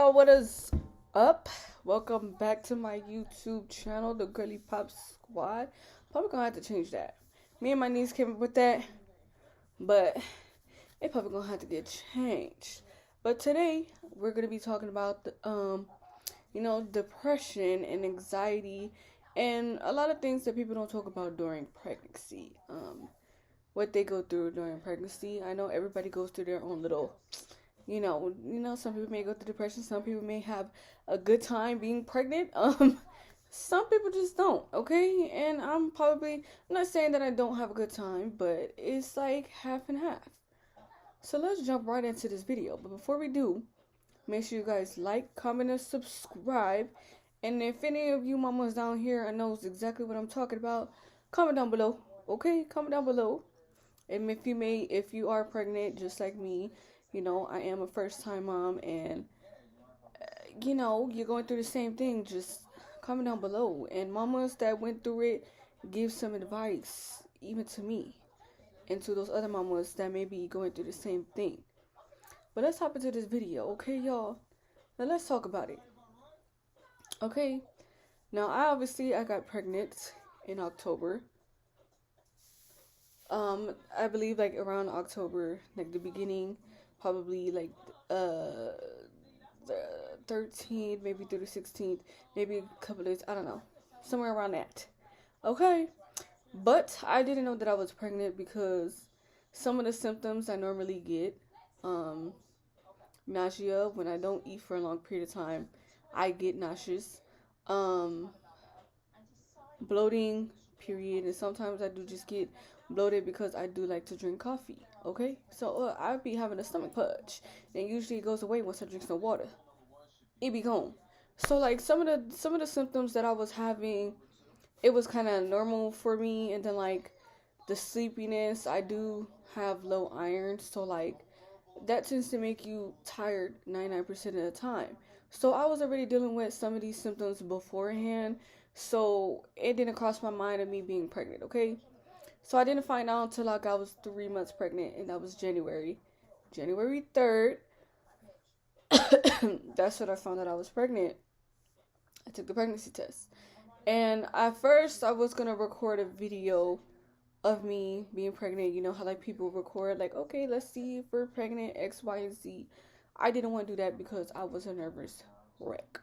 y'all, what is up? Welcome back to my YouTube channel, the Girly Pop Squad. Probably gonna have to change that. Me and my niece came up with that, but it probably gonna have to get changed. But today we're gonna be talking about depression and anxiety and a lot of things that people don't talk about during pregnancy. What they go through during pregnancy. I know everybody goes through their own little some people may go through depression. Some people may have a good time being pregnant. Some people just don't. Okay, and I'm not saying that I don't have a good time, but it's like half and half. So let's jump right into this video. But before we do, make sure you guys like, comment, and subscribe. And if any of you mamas down here knows exactly what I'm talking about, comment down below. Okay, comment down below. And if you are pregnant, just like me, I am a first-time mom, and, you're going through the same thing, just comment down below. And mamas that went through it, give some advice, even to me, and to those other mamas that may be going through the same thing. But let's hop into this video, okay, y'all? Now, let's talk about it. Okay? Now, I got pregnant in October. I believe, like, around October, like, the beginning, probably like the 13th, maybe through the 16th, maybe a couple days, I don't know, somewhere around that. Okay, but I didn't know that I was pregnant because some of the symptoms I normally get, nausea when I don't eat for a long period of time. I get nauseous, bloating, period, and sometimes I do just get bloated because I do like to drink coffee. Okay, so I be having a stomach purge, and usually it goes away once I drink some water. It be gone. So like some of the symptoms that I was having, it was kind of normal for me, and then like the sleepiness. I do have low iron, so like that tends to make you tired 99% of the time. So I was already dealing with some of these symptoms beforehand, so it didn't cross my mind of me being pregnant. Okay. So I didn't find out until like I was 3 months pregnant, and that was January 3rd. That's when I found out I was pregnant. I took the pregnancy test. And at first I was going to record a video of me being pregnant. You know how like people record like, okay, let's see if we're pregnant, X, Y, and Z. I didn't want to do that because I was a nervous wreck.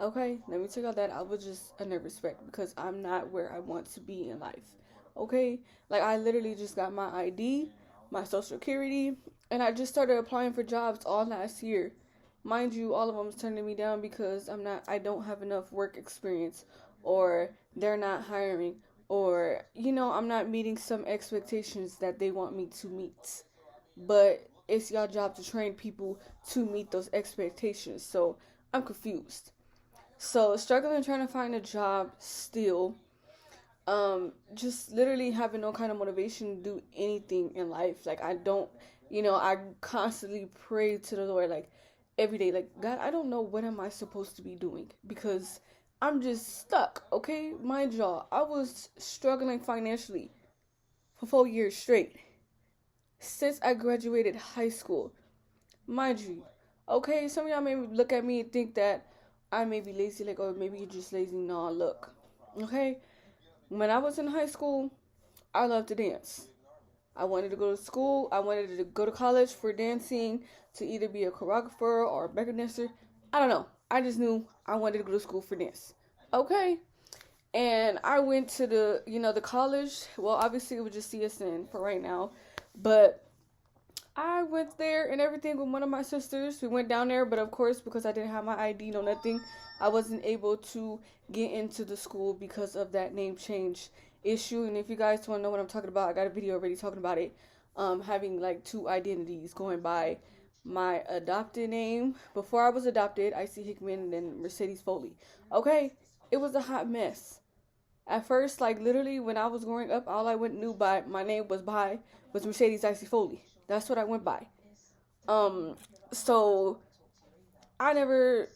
Okay, let me tell you that I was just a nervous wreck because I'm not where I want to be in life. Okay, like I literally just got my ID, my social security, and I just started applying for jobs all last year. Mind you, all of them turning me down because I don't have enough work experience, or they're not hiring, or I'm not meeting some expectations that they want me to meet. But it's your job to train people to meet those expectations. So I'm confused. So struggling trying to find a job still. Just literally having no kind of motivation to do anything in life. Like I constantly pray to the Lord, like every day, like, God, I don't know what am I supposed to be doing because I'm just stuck. Okay, mind y'all, I was struggling financially for 4 years straight since I graduated high school, mind you. Okay, some of y'all may look at me and think that I may be lazy, like, or maybe you're just lazy. No, look, okay. When I was in high school, I loved to dance. I wanted to go to school. I wanted to go to college for dancing, to either be a choreographer or a backup dancer. I don't know. I just knew I wanted to go to school for dance. Okay. And I went to the college. Well, obviously it was just CSN for right now. But I went there and everything with one of my sisters. We went down there, but of course, because I didn't have my ID, no nothing, I wasn't able to get into the school because of that name change issue. And if you guys want to know what I'm talking about, I got a video already talking about it. Having like two identities, going by my adopted name before I was adopted, Icy Hickman, and then Mercedes Foley. Okay, it was a hot mess. At first, like literally, when I was growing up, all I knew by my name was Mercedes Icy Foley. That's what I went by. So I never,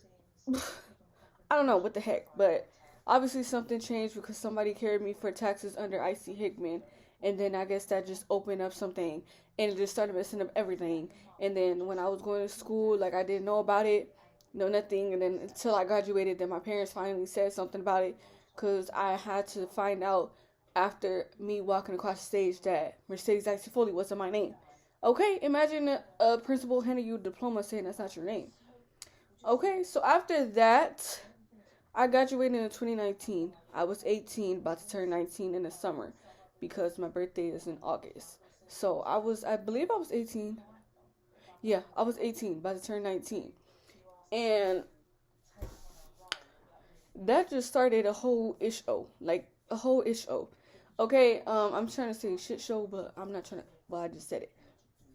I don't know what the heck, but obviously something changed because somebody carried me for taxes under Icy Hickman, and then I guess that just opened up something, and it just started messing up everything. And then when I was going to school, like I didn't know about it. no nothing. And then until I graduated, then my parents finally said something about it, because I had to find out after me walking across the stage that Mercedes Foley wasn't my name. Okay, imagine a principal handing you a diploma saying that's not your name. Okay, so after that, I graduated in 2019. I was 18, about to turn 19 in the summer, because my birthday is in August. So I believe I was 18. Yeah, I was 18, about to turn 19. And that just started a whole issue. Like, a whole issue. Okay, I'm trying to say shit show, but I'm not trying to, well, I just said it.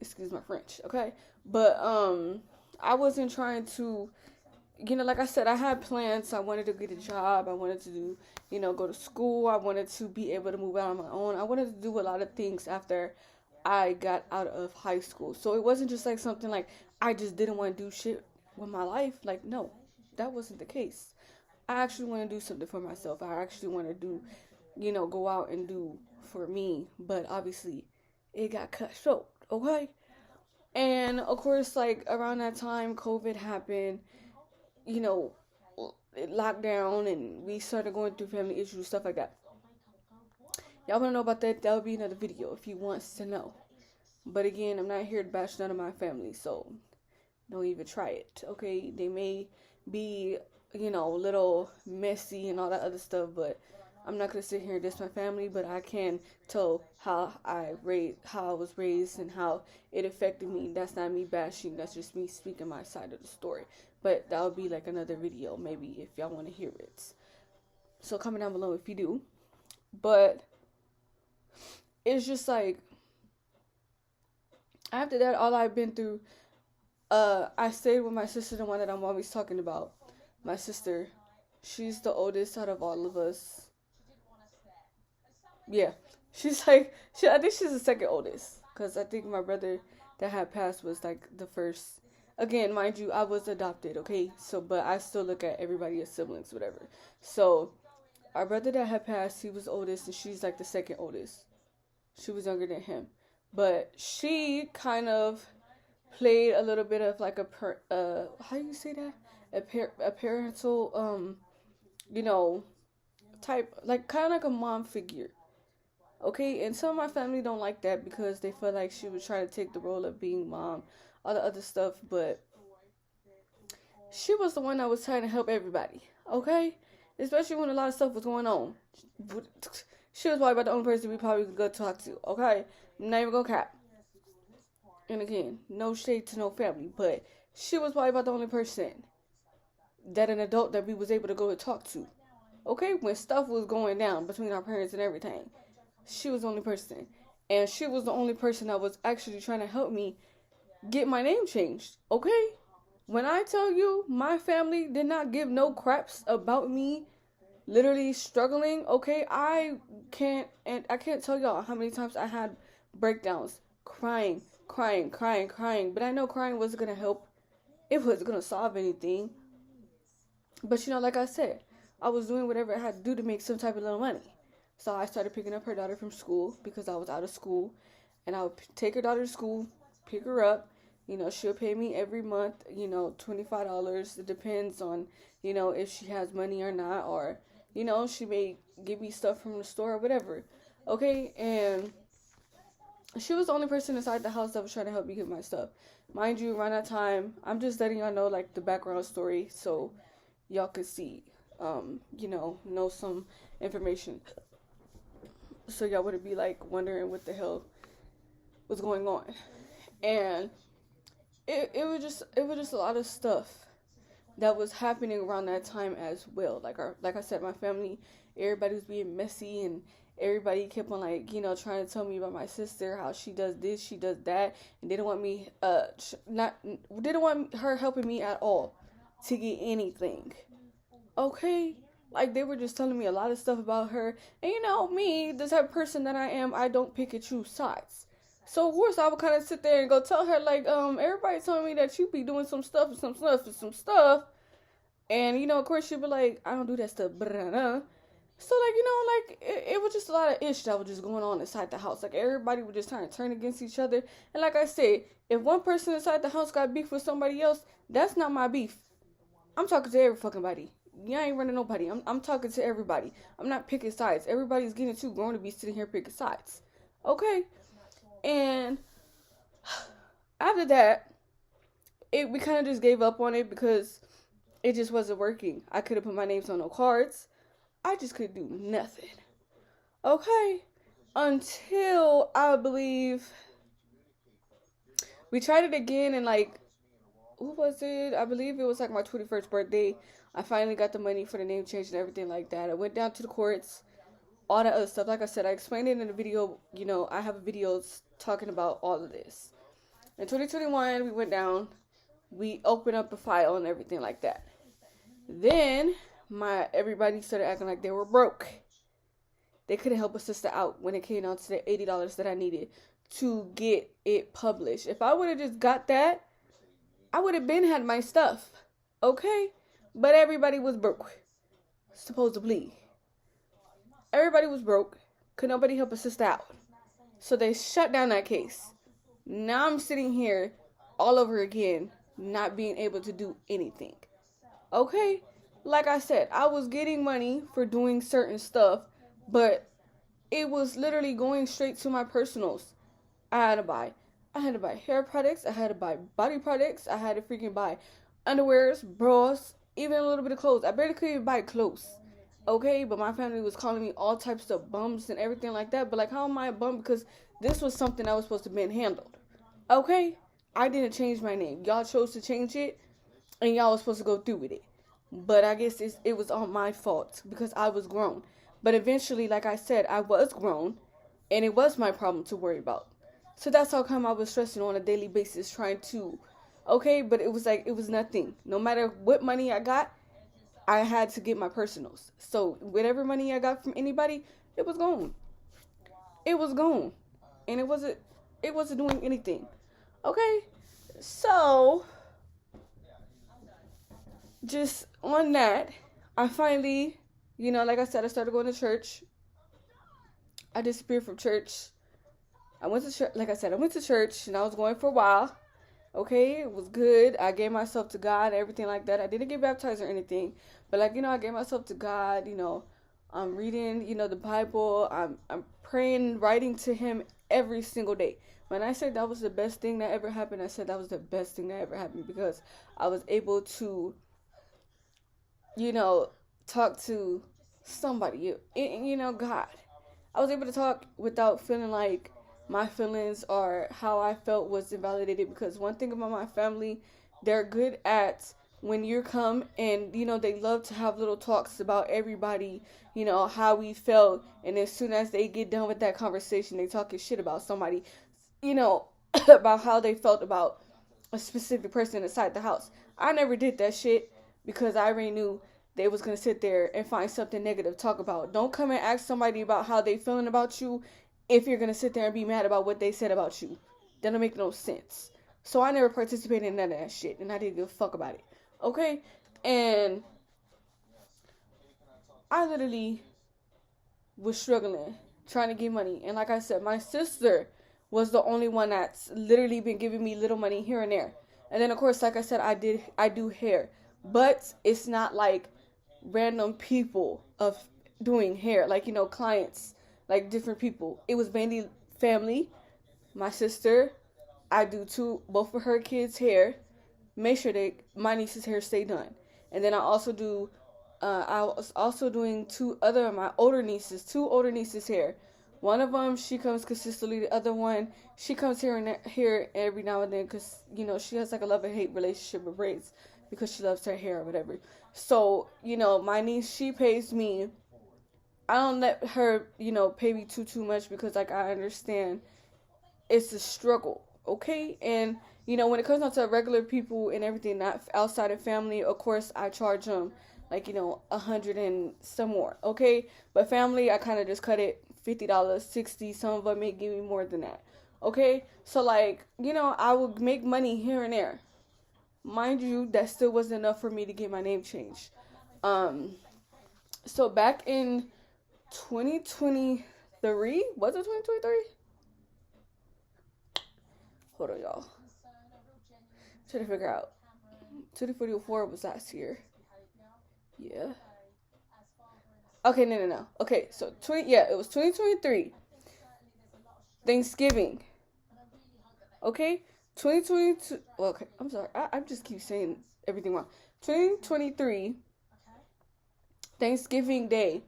Excuse my French, okay? But, I wasn't trying to, like I said, I had plans. I wanted to get a job. I wanted to do, go to school. I wanted to be able to move out on my own. I wanted to do a lot of things after I got out of high school. So it wasn't just like something like I just didn't want to do shit with my life. Like, no, that wasn't the case. I actually want to do something for myself. I actually want to do, go out and do for me. But obviously, it got cut short, okay? And of course, like around that time, COVID happened, lockdown, and we started going through family issues, stuff like that. Y'all want to know about that? That'll be another video if you want to know. But again, I'm not here to bash none of my family, so don't even try it, okay? They may be, a little messy and all that other stuff, but I'm not going to sit here and diss my family, but I can tell how I was raised and how it affected me. That's not me bashing. That's just me speaking my side of the story. But that'll be like another video, maybe, if y'all want to hear it. So comment down below if you do. But it's just like, after that, all I've been through, I stayed with my sister, the one that I'm always talking about. My sister, she's the oldest out of all of us. Yeah, she's like, I think she's the second oldest, because I think my brother that had passed was like the first. Again, mind you, I was adopted, okay? So, but I still look at everybody as siblings, whatever. So, our brother that had passed, he was oldest, and she's like the second oldest. She was younger than him. But she kind of played a little bit of like how do you say that? A parental, type, like kind of like a mom figure. Okay, and some of my family don't like that because they feel like she was trying to take the role of being mom, all the other stuff, but she was the one that was trying to help everybody, okay? Especially when a lot of stuff was going on. She was probably about the only person we probably could go talk to, okay? I'm not even gonna cap. And again, no shade to no family, but she was probably about the only person that an adult that we was able to go and talk to, okay? When stuff was going down between our parents and everything. She was the only person. And she was the only person that was actually trying to help me get my name changed. Okay? When I tell you my family did not give no craps about me literally struggling, okay? I can't tell y'all how many times I had breakdowns, crying. But I know crying wasn't going to help. It wasn't going to solve anything. But like I said, I was doing whatever I had to do to make some type of little money. So I started picking up her daughter from school because I was out of school. And I would take her daughter to school, pick her up. She'll pay me every month, $25. It depends on, if she has money or not. Or, she may give me stuff from the store or whatever. Okay? And she was the only person inside the house that was trying to help me get my stuff. Mind you, around that time, I'm just letting y'all know, like, the background story so y'all could see, know some information. So y'all wouldn't be like wondering what the hell was going on. And it was just a lot of stuff that was happening around that time as well. Like I said, my family, everybody was being messy, and everybody kept on trying to tell me about my sister, how she does this, she does that, and they didn't want me didn't want her helping me at all to get anything. Okay? Like, they were just telling me a lot of stuff about her. And me, the type of person that I am, I don't pick and choose sides. So, of course, I would kind of sit there and go tell her, like, everybody telling me that you be doing some stuff. And, of course, she'd be like, I don't do that stuff. So, it was just a lot of ish that was just going on inside the house. Like, everybody was just trying to turn against each other. And like I said, if one person inside the house got beef with somebody else, that's not my beef. I'm talking to every fucking body. Yeah, I ain't running nobody. I'm talking to everybody. I'm not picking sides. Everybody's getting too grown to be sitting here picking sides. Okay? And after that, we kind of just gave up on it because it just wasn't working. I couldn't put my names on no cards. I just couldn't do nothing. Okay? Until I believe we tried it again and like, who was it? I believe it was like my 21st birthday. I finally got the money for the name change and everything like that. I went down to the courts, all that other stuff. Like I said, I explained it in the video. You know, I have videos talking about all of this. In 2021, we went down. We opened up a file and everything like that. Then everybody started acting like they were broke. They couldn't help a sister out when it came down to the $80 that I needed to get it published. If I would have just got that, I would have been had my stuff. Okay? But everybody was broke. Supposedly. Everybody was broke. Could nobody help a sister out. So they shut down that case. Now I'm sitting here all over again, not being able to do anything. Okay? Like I said, I was getting money for doing certain stuff, but it was literally going straight to my personals. I had to buy hair products, I had to buy body products, I had to freaking buy underwears, bras, even a little bit of clothes. I barely could even buy clothes. Okay, but my family was calling me all types of bums and everything like that. But like, how am I a bum? Because this was something that was supposed to be handled. Okay, I didn't change my name. Y'all chose to change it, and y'all was supposed to go through with it. But I guess it was all my fault because I was grown. But eventually, like I said, I was grown, and it was my problem to worry about. So that's how come I was stressing on a daily basis trying to, okay, but it was like, it was nothing. No matter what money I got, I had to get my personals. So whatever money I got from anybody, it was gone. It was gone. And it wasn't doing anything. Okay? So just on that, I finally, like I said, I started going to church. I disappeared from church. I went to church, like I said, I went to church and I was going for a while. Okay, it was good. I gave myself to God and everything like that. I didn't get baptized or anything. But like, I gave myself to God, I'm reading, the Bible. I'm praying, writing to him every single day. When I said that was the best thing that ever happened, I said that was the best thing that ever happened because I was able to, talk to somebody, God. I was able to talk without feeling like my feelings or how I felt was invalidated, because one thing about my family, they're good at when you come and, they love to have little talks about everybody, how we felt. And as soon as they get done with that conversation, they talking shit about somebody, about how they felt about a specific person inside the house. I never did that shit because I already knew they was going to sit there and find something negative to talk about. Don't come and ask somebody about how they feeling about you if you're going to sit there and be mad about what they said about you. That don't make no sense. So I never participated in none of that shit, and I didn't give a fuck about it. Okay? And I literally was struggling, trying to get money. And like I said, my sister was the only one that's literally been giving me little money here and there. And then, of course, like I said, I do hair. But it's not like random people of doing hair. Like, clients, like different people. It was mainly family, my sister. I do both of her kids' hair. Make sure that my niece's hair stay done. And then I also do, I was also doing two older nieces' hair. One of them, she comes consistently. The other one, she comes here every now and then because, she has like a love and hate relationship with braids because she loves her hair or whatever. So, my niece, she pays me. I don't let her, pay me too much because, like, I understand it's a struggle, okay? And, when it comes down to regular people and everything, not outside of family, of course, I charge them, like, 100 and some more, okay? But family, I kind of just cut it $50, $60. Some of them may give me more than that, okay? So, like, I would make money here and there. Mind you, that still wasn't enough for me to get my name changed. So back in 2023, was it 2023? Hold on, y'all. Trying to figure out. 2024 was last year. Yeah. Okay, no. Okay, so it was 2023. Thanksgiving. Okay? 2022. Well, okay, I'm sorry. I just keep saying everything wrong. 2023 Thanksgiving Day.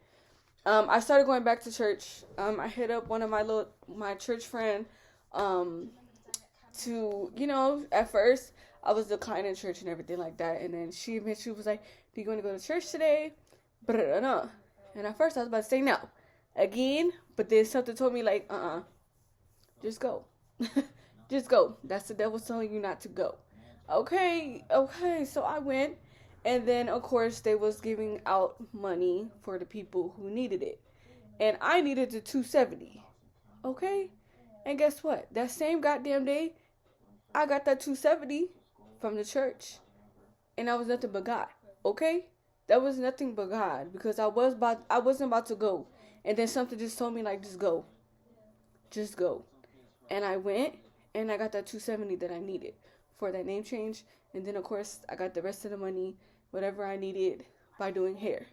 I started going back to church. I hit up one of my church friend, to, at first I was declining church and everything like that, and then she eventually was like, "Do you want to go to church today?" No. And at first I was about to say no, again, but then something told me like, just go, just go. That's the devil telling you not to go. Okay. So I went, and then of course they was giving out money for the people who needed it, and I needed the 270. Okay, and guess what? That same goddamn day, I got that 270 from the church, and that was nothing but God. Okay, that was nothing but God, because I wasn't about to go, and then something just told me like, just go, and I went, and I got that 270 that I needed for that name change, and then of course I got the rest of the money, whatever I needed, by doing hair.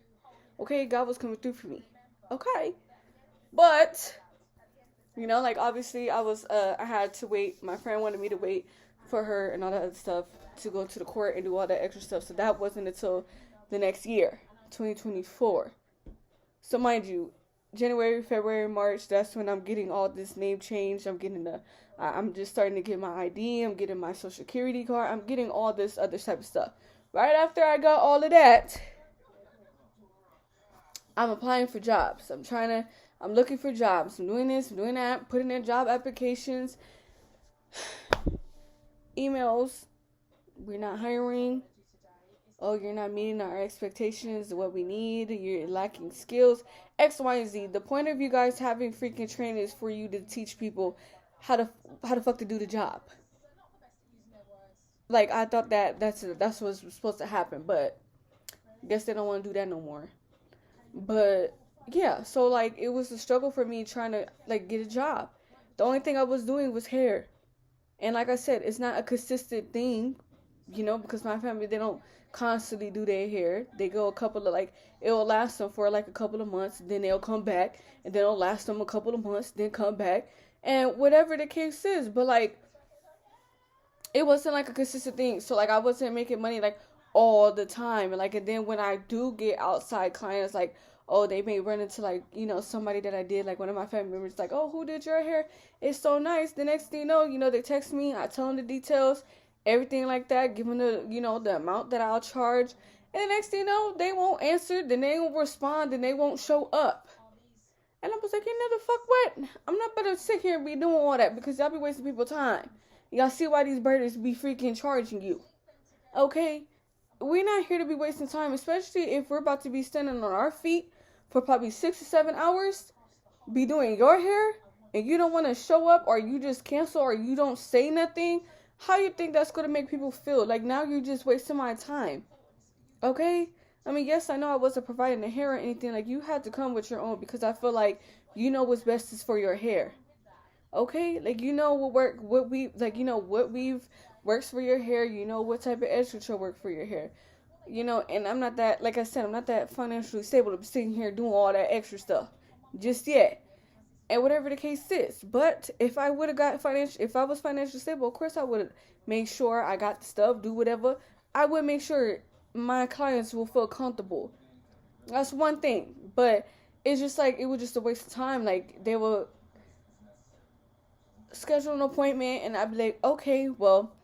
Okay, God was coming through for me. Okay, but like obviously I had to wait. My friend wanted me to wait for her and all that other stuff to go to the court and do all that extra stuff. So that wasn't until the next year, 2024. So mind you, January, February, March, that's when I'm getting all this name change. I'm just starting to get my ID. I'm getting my social security card. I'm getting all this other type of stuff. Right after I got all of that, I'm applying for jobs. I'm looking for jobs. I'm doing this, I'm doing that, putting in job applications, emails. We're not hiring. Oh, you're not meeting our expectations, what we need. You're lacking skills. X, Y, and Z. The point of you guys having freaking training is for you to teach people how the fuck to do the job. Like, I thought that's what's supposed to happen, but I guess they don't want to do that no more. But yeah, so like it was a struggle for me trying to like get a job. The only thing I was doing was hair. And like I said, it's not a consistent thing, because my family, they don't constantly do their hair. They go it'll last them for like a couple of months, then they'll come back, and then it'll last them a couple of months, then come back, and whatever the case is. But like, it wasn't like a consistent thing. So like I wasn't making money like all the time. And then when I do get outside clients, like, oh, they may run into like, somebody that I did, like one of my family members, like, oh, who did your hair? It's so nice. The next thing you know, they text me, I tell them the details, everything like that, give them the, the amount that I'll charge. And the next thing you know, they won't answer, then they won't respond, then they won't show up. And I was like, you know the fuck what? I'm not about to sit here and be doing all that, because y'all be wasting people's time. Y'all see why these birders be freaking charging you. Okay? We're not here to be wasting time, especially if we're about to be standing on our feet for probably 6 to 7 hours, be doing your hair, and you don't want to show up, or you just cancel, or you don't say nothing. How you think that's going to make people feel? Like, now you're just wasting my time. Okay? I mean, yes, I know I wasn't providing the hair or anything. Like, you had to come with your own, because I feel like you know what's best is for your hair. Okay? Like, what weave works for your hair. You know what type of edge control work for your hair. And I'm not that, like I said, I'm not that financially stable to be sitting here doing all that extra stuff just yet. And whatever the case is. But if I was financially stable, of course I would make sure I got the stuff, do whatever. I would make sure my clients will feel comfortable. That's one thing. But it's just like, it was just a waste of time. Like, they will schedule an appointment, and I'd be like, okay, well,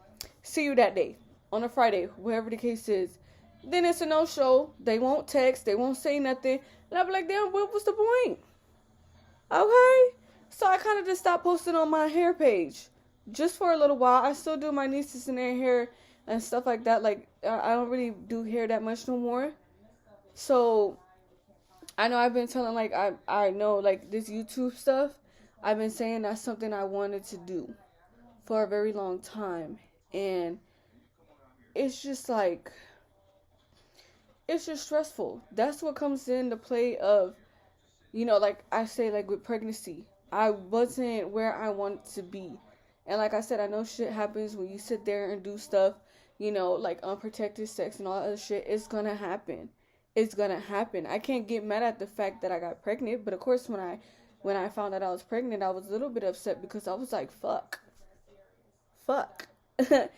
see you that day, on a Friday, whatever the case is. Then it's a no-show. They won't text. They won't say nothing. And I'll be like, damn, what's the point? Okay? So I kind of just stopped posting on my hair page. Just for a little while. I still do my nieces and their hair and stuff like that. Like, I don't really do hair that much no more. So, I know I've been telling, like, I know, like, this YouTube stuff. I've been saying that's something I wanted to do for a very long time. And it's just like, it's just stressful. That's what comes into play of, like I say, like with pregnancy, I wasn't where I wanted to be. And like I said, I know shit happens when you sit there and do stuff like unprotected sex and all that other shit. It's gonna happen. It's gonna happen. I can't get mad at the fact that I got pregnant, but of course when I found out I was pregnant, I was a little bit upset because I was like, fuck. Fuck. And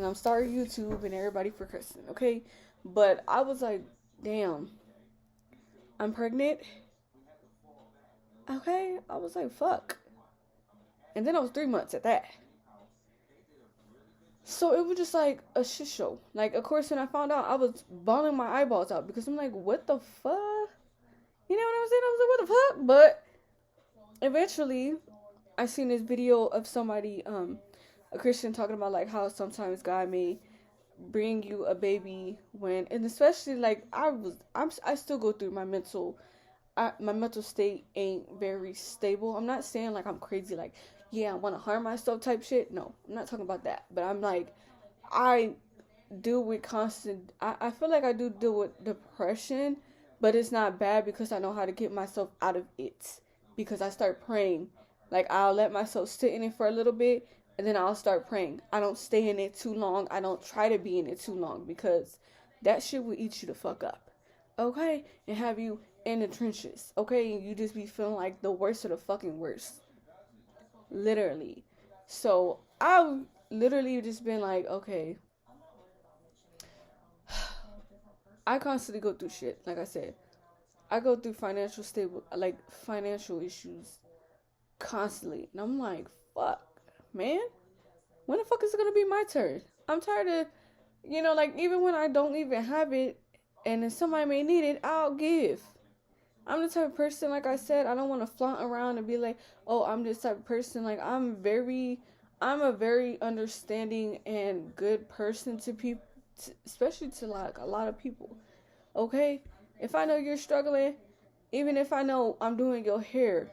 I'm sorry YouTube and everybody for cursing, okay? But I was like, damn, I'm pregnant. Okay, I was like, fuck. And then I was 3 months at that. So it was just like a shit show. Like, of course, when I found out, I was bawling my eyeballs out because I'm like, what the fuck? You know what I'm saying? I was like, what the fuck? But eventually, I seen this video of somebody, a Christian, talking about like how sometimes God may bring you a baby when, and especially like I still go through my mental state ain't very stable. I'm not saying like I'm crazy, like, yeah, I want to harm myself type shit. No, I'm not talking about that. But I'm like, I deal with I feel like I do deal with depression, but it's not bad because I know how to get myself out of it. Because I start praying. Like, I'll let myself sit in it for a little bit, and then I'll start praying. I don't stay in it too long. I don't try to be in it too long, because that shit will eat you the fuck up. Okay? And have you in the trenches. Okay? And you just be feeling like the worst of the fucking worst. Literally. So, I've literally just been like, okay. I constantly go through shit, like I said. I go through financial issues constantly. And I'm like, fuck, man. When the fuck is it going to be my turn? I'm tired of, like, even when I don't even have it, and if somebody may need it, I'll give. I'm the type of person, like I said, I don't want to flaunt around and be like, oh, I'm this type of person. Like, I'm a very understanding and good person to people, especially to, like, a lot of people. Okay? If I know you're struggling, even if I know I'm doing your hair,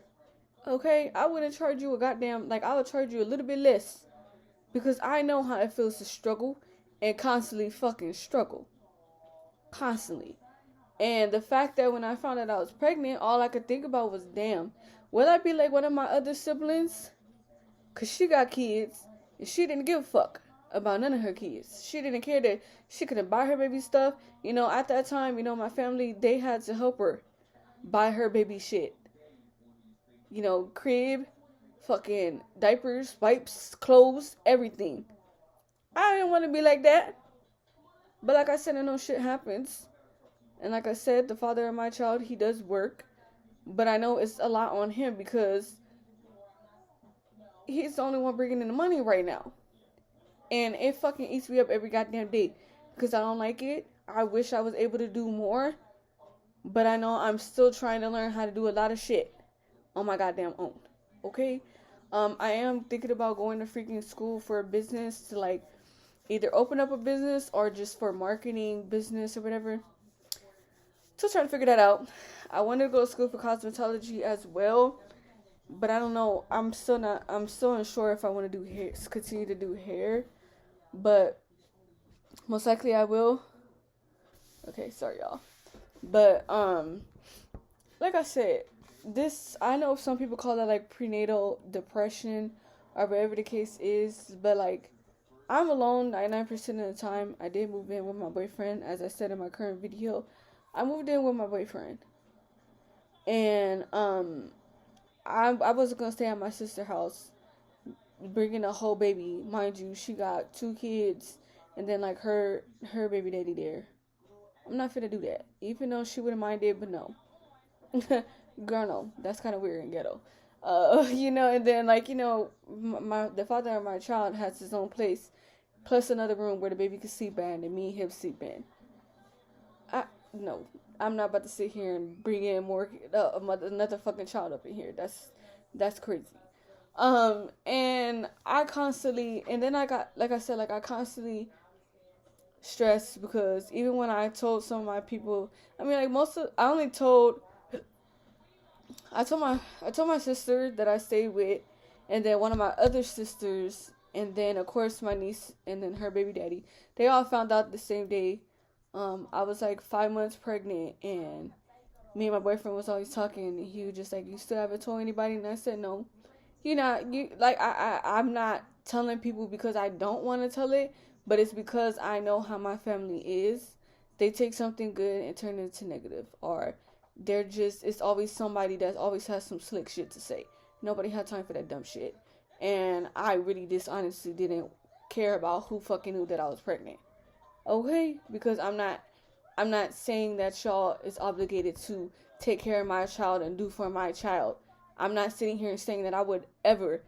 okay, I wouldn't charge you I would charge you a little bit less. Because I know how it feels to struggle and constantly fucking struggle. Constantly. And the fact that when I found out I was pregnant, all I could think about was, damn, will I be like one of my other siblings? Because she got kids, and she didn't give a fuck about none of her kids. She didn't care that she couldn't buy her baby stuff. At that time, my family, they had to help her buy her baby shit. Crib, fucking diapers, wipes, clothes, everything. I didn't want to be like that. But like I said, I know shit happens. And like I said, the father of my child, he does work. But I know it's a lot on him because he's the only one bringing in the money right now. And it fucking eats me up every goddamn day. Because I don't like it. I wish I was able to do more. But I know I'm still trying to learn how to do a lot of shit on my goddamn own. Okay? I am thinking about going to freaking school for a business to, like, either open up a business or just for marketing business or whatever. Still trying to figure that out. I wanted to go to school for cosmetology as well, but I don't know. I'm still unsure if I want to do hair, continue to do hair, but most likely I will. Okay, sorry y'all. But like I said, I know some people call that like prenatal depression or whatever the case is, but like I'm alone 99% of the time. I did move in with my boyfriend, as I said in my current video. I moved in with my boyfriend, and I wasn't gonna stay at my sister's house, bringing a whole baby. Mind you, she got 2 kids, and then like her baby daddy there. I'm not finna do that, even though she wouldn't mind it, but no. Girl, no, that's kind of weird and ghetto. And then like the father of my child has his own place, plus another room where the baby can sleep in and me and him sleep in. No, I'm not about to sit here and bring in more another fucking child up in here. That's crazy. And I constantly, and then I got, like I said, like I constantly stressed because even when I told some of my people, I told my sister that I stayed with, and then one of my other sisters, and then of course my niece, and then her baby daddy. They all found out the same day. I was like 5 months pregnant, and me and my boyfriend was always talking, and he was just like, you still haven't told anybody? And I said, no. I'm not telling people because I don't want to tell it, but it's because I know how my family is. They take something good and turn it into negative, or it's always somebody that always has some slick shit to say. Nobody had time for that dumb shit. And I really just honestly didn't care about who fucking knew that I was pregnant. Okay? Because I'm not saying that y'all is obligated to take care of my child and do for my child. I'm not sitting here and saying that I would ever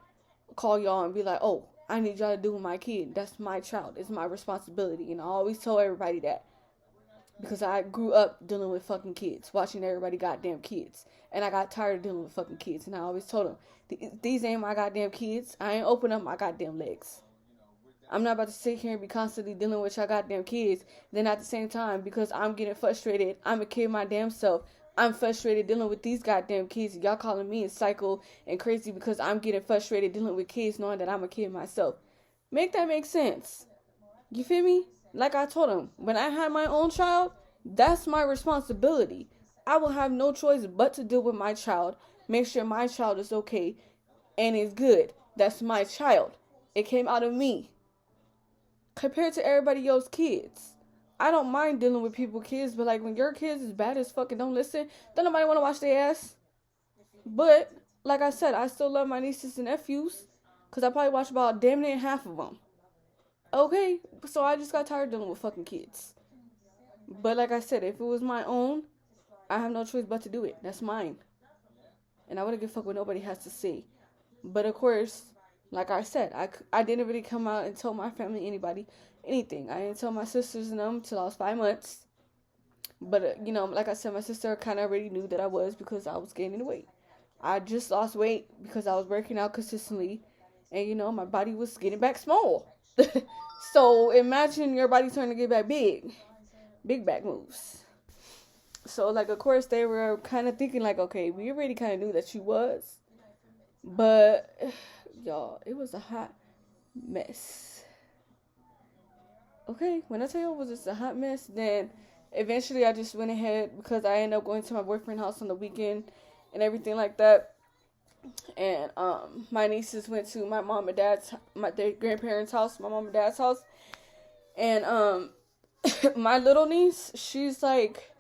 call y'all and be like, oh, I need y'all to do with my kid. That's my child. It's my responsibility. And I always tell everybody that. Because I grew up dealing with fucking kids. Watching everybody goddamn kids. And I got tired of dealing with fucking kids. And I always told them, these ain't my goddamn kids. I ain't open up my goddamn legs. I'm not about to sit here and be constantly dealing with y'all goddamn kids. Then at the same time, because I'm getting frustrated, I'm a kid my damn self. I'm frustrated dealing with these goddamn kids. Y'all calling me a psycho and crazy because I'm getting frustrated dealing with kids knowing that I'm a kid myself. Make that make sense. You feel me? Like I told him, when I had my own child, that's my responsibility. I will have no choice but to deal with my child, make sure my child is okay and is good. That's my child. It came out of me. Compared to everybody else's kids. I don't mind dealing with people's kids, but like when your kids is bad as fuck and don't listen, don't nobody want to watch their ass. But, like I said, I still love my nieces and nephews, because I probably watch about damn near half of them. Okay, so I just got tired dealing with fucking kids. But like I said, if it was my own, I have no choice but to do it. That's mine. And I wouldn't give a fuck what nobody has to say. But of course, like I said, I didn't really come out and tell my family, anybody, anything. I didn't tell my sisters and them till I was 5 months. But, like I said, my sister kind of already knew that I was because I was gaining weight. I just lost weight because I was working out consistently. And, my body was getting back small. So imagine your body starting to get back big. Big back moves. So, like, of course, they were kind of thinking, like, okay, we already kind of knew that you was. But, y'all, it was a hot mess. Okay, when I tell you it was just a hot mess, then eventually I just went ahead because I ended up going to my boyfriend's house on the weekend and everything like that. And my nieces went to my mom and dad's, their grandparents' house, my mom and dad's house. And my little niece, she's like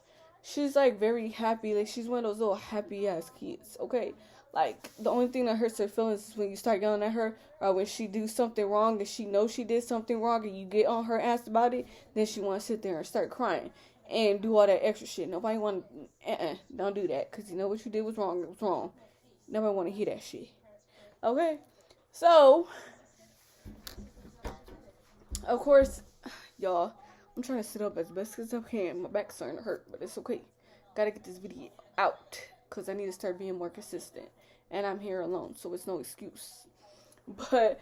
very happy. Like, she's one of those little happy ass kids. Okay, like, the only thing that hurts her feelings is when you start yelling at her, or when she do something wrong and she knows she did something wrong and you get on her ass about it. Then she want to sit there and start crying and do all that extra shit. Nobody want don't do that, because you know what you did was wrong. It was wrong. Nobody want to hear that shit. Okay, so of course, y'all, I'm trying to sit up as best as I can. My back's starting to hurt, but it's okay. Gotta get this video out, because I need to start being more consistent. And I'm here alone, so it's no excuse. But,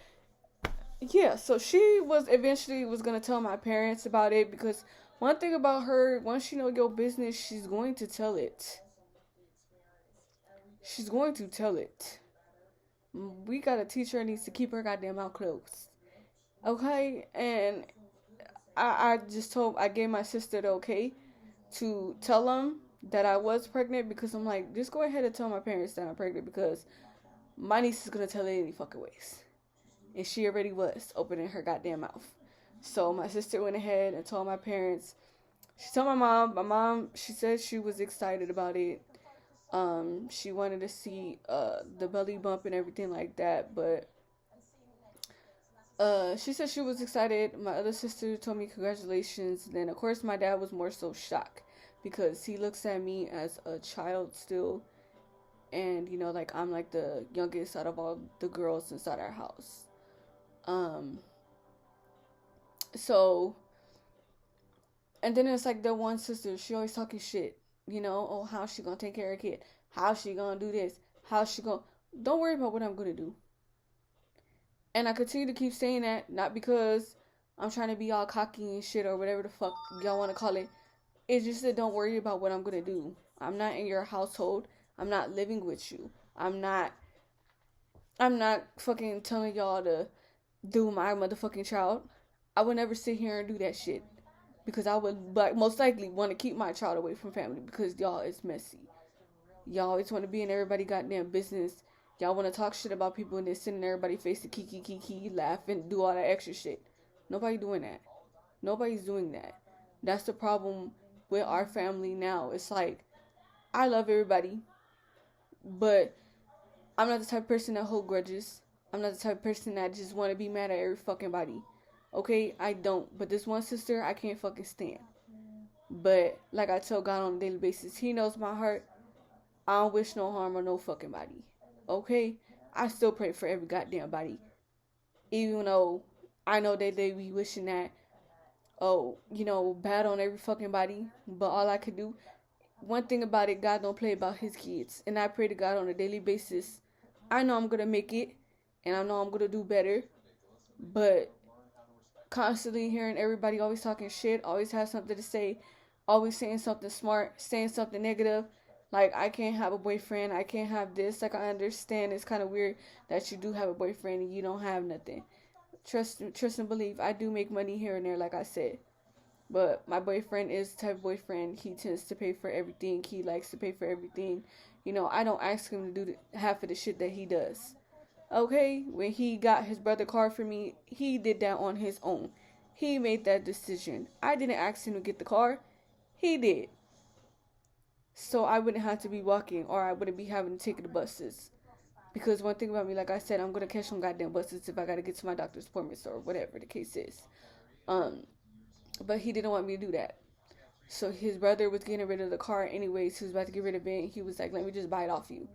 yeah, so she was eventually going to tell my parents about it, because one thing about her, once she know your business, she's going to tell it. She's going to tell it. We gotta teach her needs to keep her goddamn mouth closed. Okay? And I gave my sister the okay to tell them that I was pregnant, because I'm like, just go ahead and tell my parents that I'm pregnant, because my niece is gonna tell it any fucking ways. And she already was opening her goddamn mouth. So my sister went ahead and told my parents. She told my mom. My mom, she said she was excited about it. She wanted to see the belly bump and everything like that, but she said she was excited. My other sister told me congratulations. Then of course my dad was more so shocked, because he looks at me as a child still, and like I'm like the youngest out of all the girls inside our house. So, and then it's like the one sister, she always talking shit. Oh, how's she gonna take care of a kid? How's she gonna do this? How's she gonna... Don't worry about what I'm gonna do. And I continue to keep saying that, not because I'm trying to be all cocky and shit, or whatever the fuck y'all want to call it. It's just that don't worry about what I'm gonna do. I'm not in your household. I'm not living with you. I'm not fucking telling y'all to do my motherfucking child. I would never sit here and do that shit. Because I would most likely want to keep my child away from family, because y'all is messy. Y'all always want to be in everybody goddamn business Y'all want to talk shit about people and then send in everybody face to kiki, laugh and do all that extra shit. Nobody doing that. Nobody's doing that. That's the problem with our family now. It's like, I love everybody, but I'm not the type of person that hold grudges. I'm not the type of person that just want to be mad at every fucking body. Okay, I don't. But this one sister, I can't fucking stand. But like I tell God on a daily basis, He knows my heart. I don't wish no harm on no fucking body. Okay? I still pray for every goddamn body. Even though I know that they be wishing that, oh, bad on every fucking body. But all I could do, one thing about it, God don't play about His kids. And I pray to God on a daily basis. I know I'm going to make it. And I know I'm going to do better. But constantly hearing everybody always talking shit, always have something to say, always saying something smart, saying something negative. Like, I can't have a boyfriend, I can't have this. Like, I understand it's kind of weird that you do have a boyfriend and you don't have nothing. Trust and believe, I do make money here and there, like I said. But my boyfriend is the type of boyfriend, he tends to pay for everything. He likes to pay for everything. I don't ask him to do half of the shit that he does. Okay, when he got his brother car for me, he did that on his own. He made that decision. I didn't ask him to get the car. He did. So I wouldn't have to be walking, or I wouldn't be having to take the buses. Because one thing about me, like I said, I'm going to catch some goddamn buses if I got to get to my doctor's appointments or whatever the case is. But he didn't want me to do that. So his brother was getting rid of the car anyways. He was about to get rid of it. He was like, let me just buy it off you.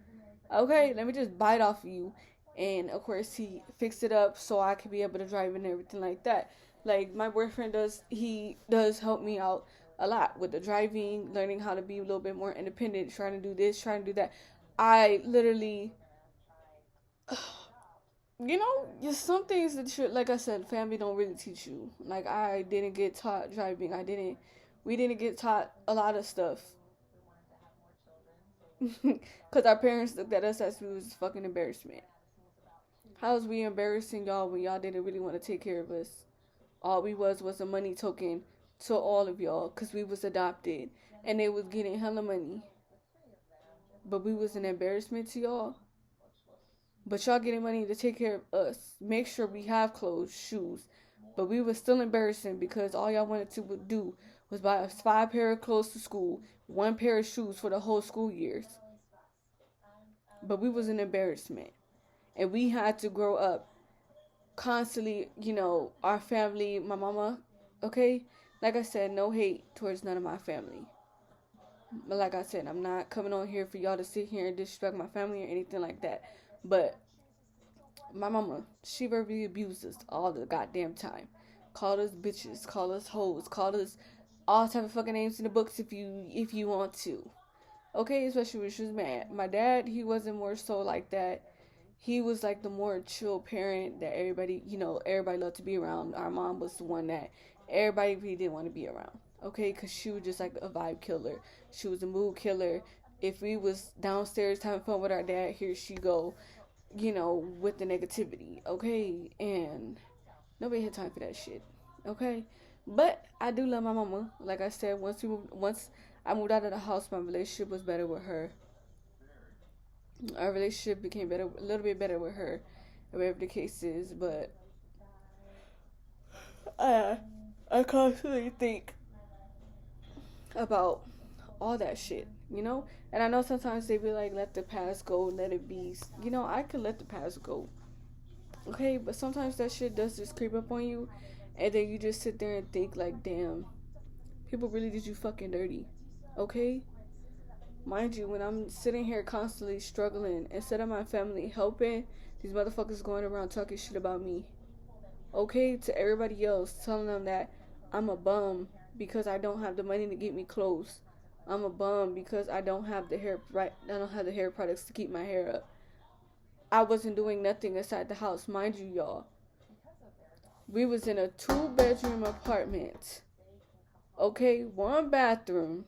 Okay, let me just buy it off of you. And of course he fixed it up so I could be able to drive and everything like that. Like, my boyfriend he does help me out a lot with the driving, learning how to be a little bit more independent, trying to do this, trying to do that. I literally, just some things that like I said, family don't really teach you. Like, I didn't get taught driving. We didn't get taught a lot of stuff. Because our parents looked at us as we was fucking embarrassment. How was we embarrassing y'all when y'all didn't really want to take care of us? All we was a money token to all of y'all because we was adopted and they was getting hella money. But we was an embarrassment to y'all. But y'all getting money to take care of us. Make sure we have clothes, shoes. But we was still embarrassing because all y'all wanted to do was buy us 5 pair of clothes to school, 1 pair of shoes for the whole school years. But we was an embarrassment. And we had to grow up constantly, our family, my mama, okay? Like I said, no hate towards none of my family. But like I said, I'm not coming on here for y'all to sit here and disrespect my family or anything like that. But my mama, she verbally abused us all the goddamn time. Called us bitches, called us hoes, called us all type of fucking names in the books if you want to. Okay, especially when she was mad. My dad, he wasn't more so like that. He was like the more chill parent that everybody loved to be around. Our mom was the one that everybody really didn't want to be around. Okay, because she was just like a vibe killer. She was a mood killer. If we was downstairs having fun with our dad, here she go, with the negativity. Okay, and nobody had time for that shit. Okay, but I do love my mama. Like I said, once I moved out of the house, my relationship was better with her. Our relationship became a little bit better with her, whatever the case is. But I constantly think about all that shit, And I know sometimes they be like, let the past go, let it be. I could let the past go. Okay, but sometimes that shit does just creep up on you, and then you just sit there and think like, damn, people really did you fucking dirty. Okay? Mind you, when I'm sitting here constantly struggling, instead of my family helping, these motherfuckers going around talking shit about me. Okay, to everybody else, telling them that I'm a bum because I don't have the money to get me clothes. I'm a bum because I don't have the hair products to keep my hair up. I wasn't doing nothing inside the house, mind you, y'all. We was in a 2-bedroom apartment. Okay, 1 bathroom.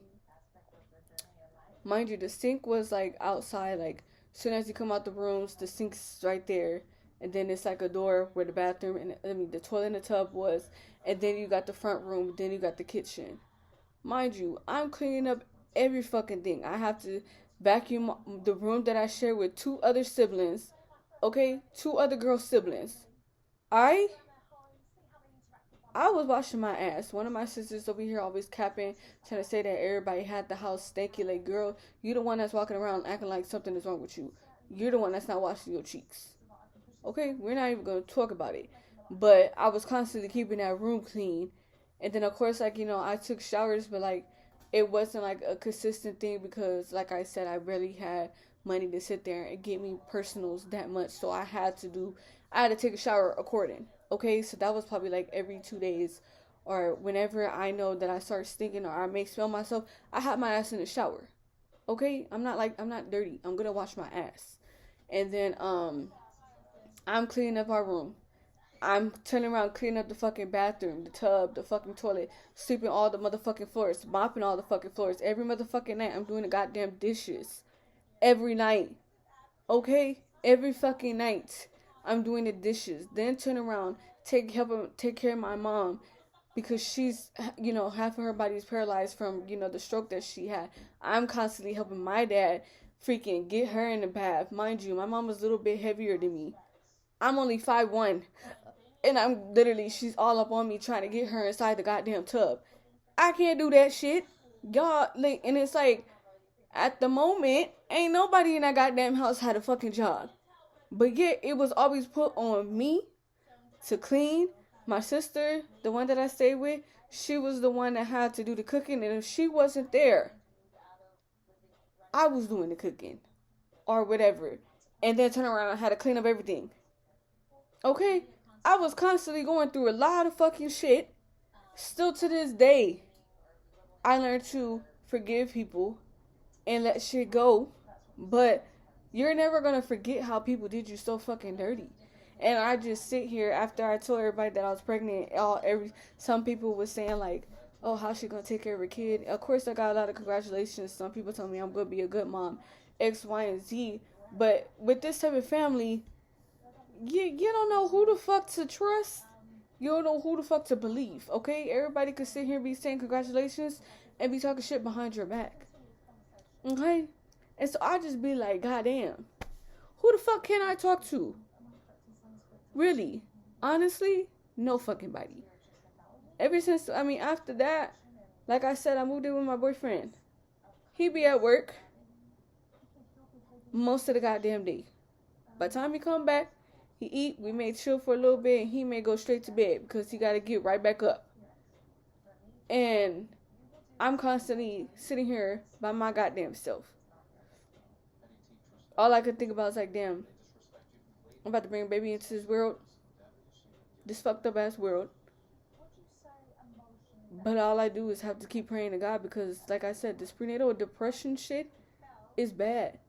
Mind you, the sink was like outside, like as soon as you come out the rooms, the sink's right there. And then it's like a door where the bathroom the toilet and the tub was. And then you got the front room, then you got the kitchen. Mind you, I'm cleaning up every fucking thing. I have to vacuum the room that I share with two other siblings. Okay, two other girl siblings. I I was washing my ass. One of my sisters over here always capping, trying to say that everybody had the house stanky. Like, girl, you the one that's walking around acting like something is wrong with you. You're the one that's not washing your cheeks. Okay, we're not even gonna talk about it. But I was constantly keeping that room clean. And then of course, like, I took showers, but like it wasn't like a consistent thing because like I said, I barely had money to sit there and get me personals that much. So I had to take a shower according. Okay, so that was probably like every 2 days or whenever I know that I start stinking or I may smell myself, I have my ass in the shower. Okay, I'm not dirty. I'm gonna wash my ass. And then I'm cleaning up our room. I'm turning around cleaning up the fucking bathroom, the tub, the fucking toilet, sweeping all the motherfucking floors, mopping all the fucking floors. Every motherfucking night I'm doing the goddamn dishes. Every night. Okay? Every fucking night I'm doing the dishes. Then turn around, take care of my mom because she's, half of her body is paralyzed from, the stroke that she had. I'm constantly helping my dad freaking get her in the bath. Mind you, my mom was a little bit heavier than me. I'm only 5'1", and she's all up on me trying to get her inside the goddamn tub. I can't do that shit. Y'all, like, and it's like, at the moment, ain't nobody in that goddamn house had a fucking job. But yet, it was always put on me to clean. My sister, the one that I stayed with, she was the one that had to do the cooking, and if she wasn't there, I was doing the cooking. Or whatever. And then turn around and had to clean up everything. Okay? I was constantly going through a lot of fucking shit. Still to this day, I learned to forgive people and let shit go. But you're never gonna forget how people did you so fucking dirty. And I just sit here after I told everybody that I was pregnant. Some people was saying like, "Oh, how's she gonna take care of her kid?" Of course, I got a lot of congratulations. Some people told me I'm gonna be a good mom, X, Y, and Z. But with this type of family, you don't know who the fuck to trust. You don't know who the fuck to believe. Okay, everybody could sit here and be saying congratulations and be talking shit behind your back. Okay, and so I just be like, goddamn, who the fuck can I talk to? Really, honestly, no fucking body. After that, like I said, I moved in with my boyfriend. He be at work most of the goddamn day. By the time he come back, he eat, we may chill for a little bit, and he may go straight to bed because he got to get right back up. And I'm constantly sitting here by my goddamn self. All I could think about is like, damn, I'm about to bring a baby into this world, this fucked up ass world. But all I do is have to keep praying to God because, like I said, this prenatal depression shit is bad.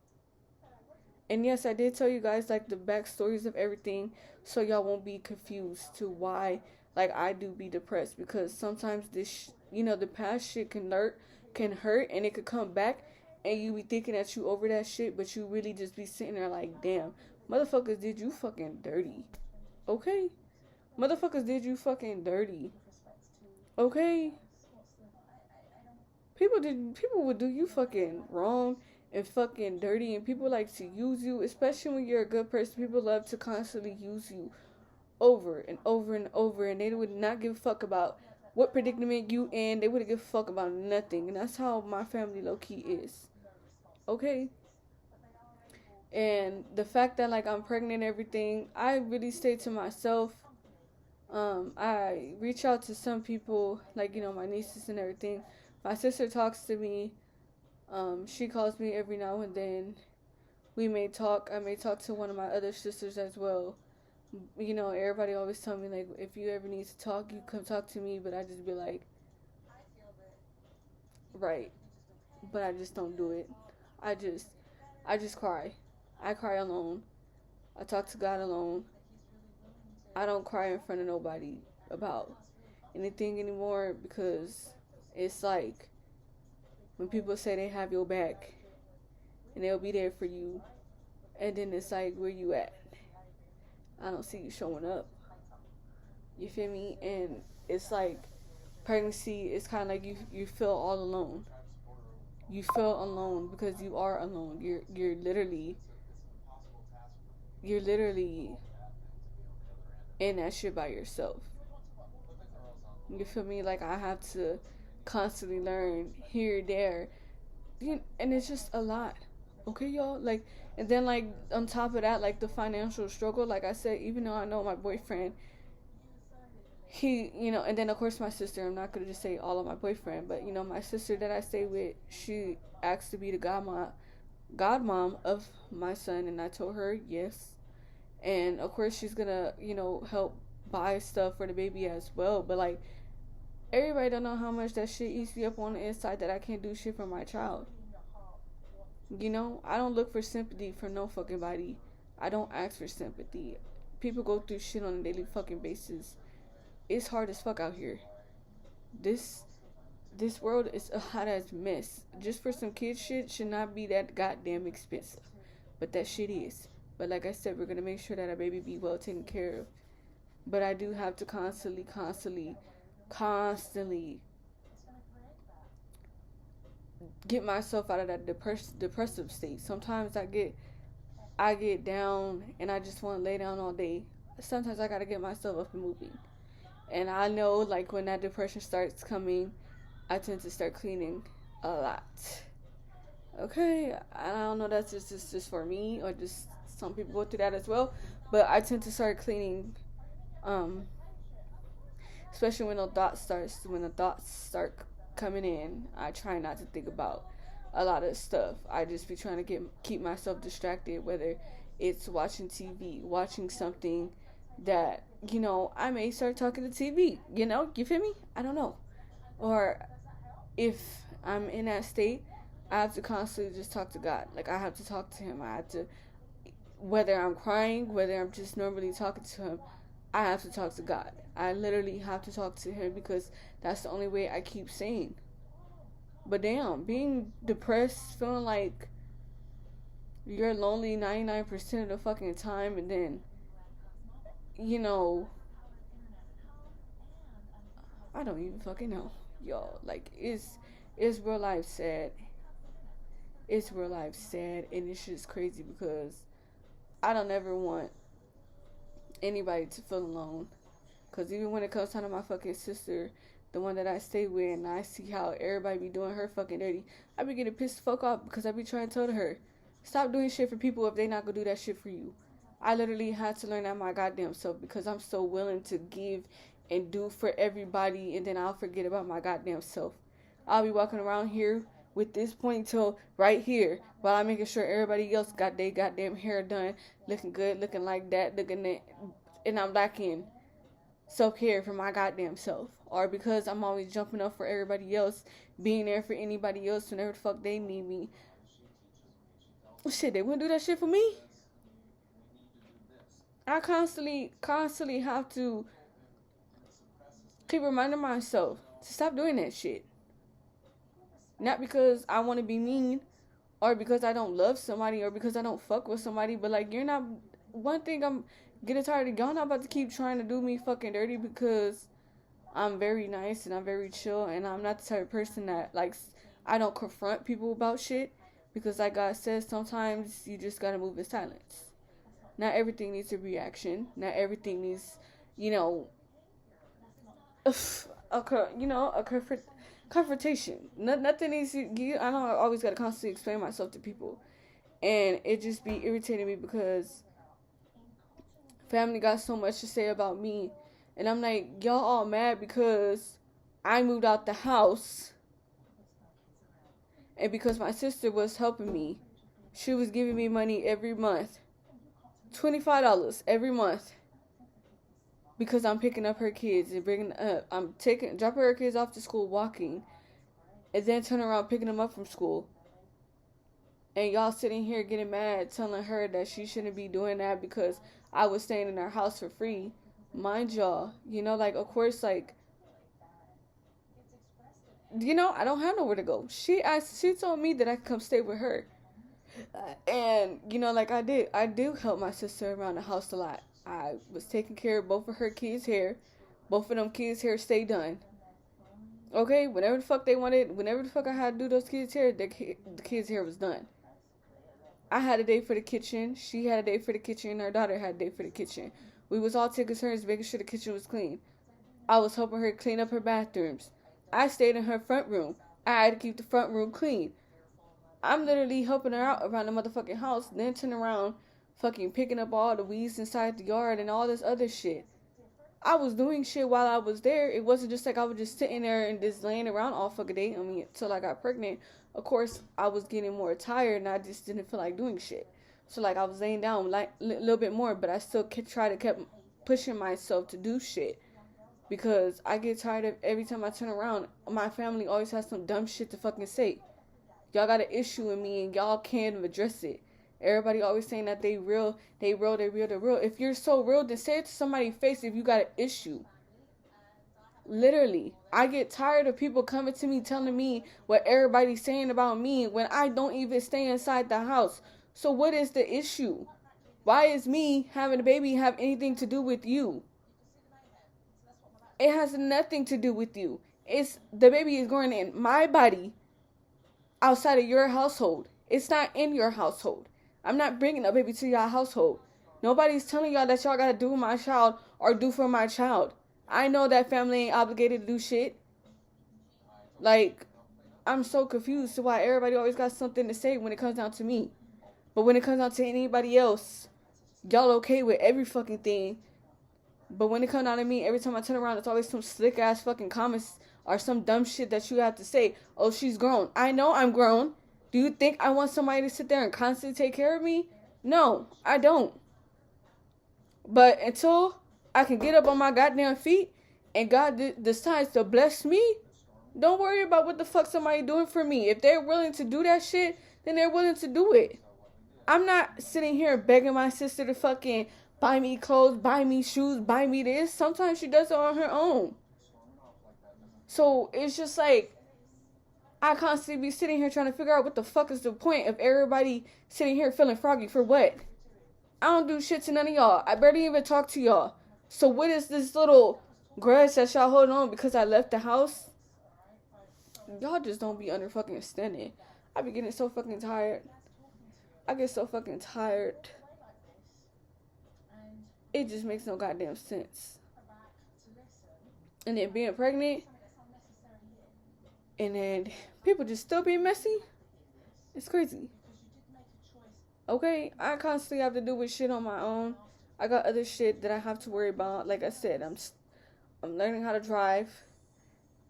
And yes, I did tell you guys like the backstories of everything, so y'all won't be confused to why like I do be depressed, because sometimes this, the past shit can hurt, and it could come back, and you be thinking that you over that shit, but you really just be sitting there like, damn, motherfuckers did you fucking dirty, okay? Motherfuckers did you fucking dirty, okay? People would do you fucking wrong and fucking dirty, and people like to use you, especially when you're a good person. People love to constantly use you over and over and over, and they would not give a fuck about what predicament you in. They wouldn't give a fuck about nothing, and that's how my family low-key is, okay? And the fact that like I'm pregnant and everything, I really stay to myself. I reach out to some people, like, my nieces and everything. My sister talks to me. She calls me every now and then. We may talk. I may talk to one of my other sisters as well. Everybody always tell me, like, if you ever need to talk, you come talk to me. But I just be like, right. But I just don't do it. I just cry. I cry alone. I talk to God alone. I don't cry in front of nobody about anything anymore, because it's like when people say they have your back and they'll be there for you, and then it's like, where you at? I don't see you showing up. You feel me? And it's like pregnancy is kind of like you feel all alone. you feel alone because you are alone. You're literally in that shit by yourself. You feel me? Like I have to constantly learn here, there, and it's just a lot. Okay, y'all. Like, and then like on top of that, like the financial struggle. Like I said, even though I know my boyfriend, he, and then of course my sister. I'm not gonna just say all of my boyfriend, but my sister that I stay with, she asked to be the godmom of my son, and I told her yes. And of course she's gonna, help buy stuff for the baby as well. But like everybody don't know how much that shit eats me up on the inside that I can't do shit for my child. I don't look for sympathy from no fucking body. I don't ask for sympathy. People go through shit on a daily fucking basis. It's hard as fuck out here. This world is a hot ass mess. Just for some kid shit should not be that goddamn expensive. But that shit is. But like I said, we're gonna make sure that our baby be well taken care of. But I do have to constantly get myself out of that depressive state. Sometimes I get down and I just want to lay down all day. Sometimes I gotta get myself up and moving. And I know, like, when that depression starts coming, I tend to start cleaning a lot. Okay, I don't know, that's just for me, or just some people go through that as well. But I tend to start cleaning, especially when the thoughts start coming in. I try not to think about a lot of stuff. I just be trying to keep myself distracted, whether it's watching TV, watching something that, I may start talking to TV, you feel me? I don't know. Or if I'm in that state, I have to constantly just talk to God. Like, I have to talk to him. I have to, whether I'm crying, whether I'm just normally talking to him, I have to talk to God. I literally have to talk to him because that's the only way I keep sane. But damn, being depressed, feeling like you're lonely 99% of the fucking time, and then, I don't even fucking know, y'all. Like, it's real life sad. It's real life sad, and it's just crazy because I don't ever want anybody to feel alone. Because even when it comes down to my fucking sister, the one that I stay with, and I see how everybody be doing her fucking dirty, I be getting pissed the fuck off because I be trying to tell her, stop doing shit for people if they not gonna do that shit for you. I literally had to learn that my goddamn self because I'm so willing to give and do for everybody, and then I'll forget about my goddamn self. I'll be walking around here with this ponytail right here while I'm making sure everybody else got their goddamn hair done, looking good, looking like that, and I'm lacking self-care for my goddamn self. Or because I'm always jumping up for everybody else, being there for anybody else whenever the fuck they need me. Shit, they wouldn't do that shit for me. I constantly have to keep reminding myself to stop doing that shit. Not because I want to be mean, or because I don't love somebody, or because I don't fuck with somebody, but like, you're not, one thing I'm getting tired of, y'all not about to keep trying to do me fucking dirty because I'm very nice and I'm very chill, and I'm not the type of person that, like, I don't confront people about shit, because like God says, sometimes you just gotta move in silence. Not everything needs a reaction. Not everything needs, a confrontation. Nothing needs to, I don't always gotta constantly explain myself to people. And it just be irritating me because family got so much to say about me. And I'm like, y'all all mad because I moved out the house. And because my sister was helping me, she was giving me money every month. $25 every month. Because I'm picking up her kids and dropping her kids off to school walking. And then turn around picking them up from school. And y'all sitting here getting mad, telling her that she shouldn't be doing that because I was staying in her house for free. Mind y'all, of course, I don't have nowhere to go. She told me that I could come stay with her. And, I do help my sister around the house a lot. I was taking care of both of her kids' hair. Both of them kids' hair stay done. Okay, whenever the fuck they wanted, whenever the fuck I had to do those kids' hair, the kids' hair was done. I had a day for the kitchen. She had a day for the kitchen. Her daughter had a day for the kitchen. We was all taking turns making sure the kitchen was clean. I was helping her clean up her bathrooms. I stayed in her front room. I had to keep the front room clean. I'm literally helping her out around the motherfucking house, then turn around fucking picking up all the weeds inside the yard and all this other shit. I was doing shit while I was there. It wasn't just like I was just sitting there and just laying around all fucking day. I mean, until I got pregnant. Of course, I was getting more tired and I just didn't feel like doing shit. So like I was laying down like a little bit more, but I still try to keep pushing myself to do shit. Because I get tired of every time I turn around, my family always has some dumb shit to fucking say. Y'all got an issue with me and y'all can't address it. Everybody always saying that they real. If you're so real, then say it to somebody's face if you got an issue. Literally. I get tired of people coming to me telling me what everybody's saying about me when I don't even stay inside the house. So what is the issue? Why is me having a baby have anything to do with you? It has nothing to do with you. It's the baby is growing in my body outside of your household. It's not in your household. I'm not bringing a baby to your household. Nobody's telling y'all that y'all gotta do with my child or do for my child. I know that family ain't obligated to do shit. Like, I'm so confused to why everybody always got something to say when it comes down to me. But when it comes down to anybody else, y'all okay with every fucking thing. But when it comes down to me, every time I turn around, it's always some slick ass fucking comments or some dumb shit that you have to say. Oh, she's grown. I know I'm grown. Do you think I want somebody to sit there and constantly take care of me? No, I don't. But until I can get up on my goddamn feet and God decides to bless me, don't worry about what the fuck somebody doing for me. If they're willing to do that shit, then they're willing to do it. I'm not sitting here begging my sister to fucking buy me clothes, buy me shoes, buy me this. Sometimes she does it on her own. So it's just like, I constantly be sitting here trying to figure out what the fuck is the point of everybody sitting here feeling froggy for what? I don't do shit to none of y'all. I barely even talk to y'all. So what is this little grudge that y'all holding on because I left the house? Y'all just don't be under fucking standing. I be getting so fucking tired. I get so fucking tired. It just makes no goddamn sense. And then being pregnant, and then people just still being messy. It's crazy. Okay, I constantly have to do with shit on my own. I got other shit that I have to worry about. Like I said, I'm learning how to drive.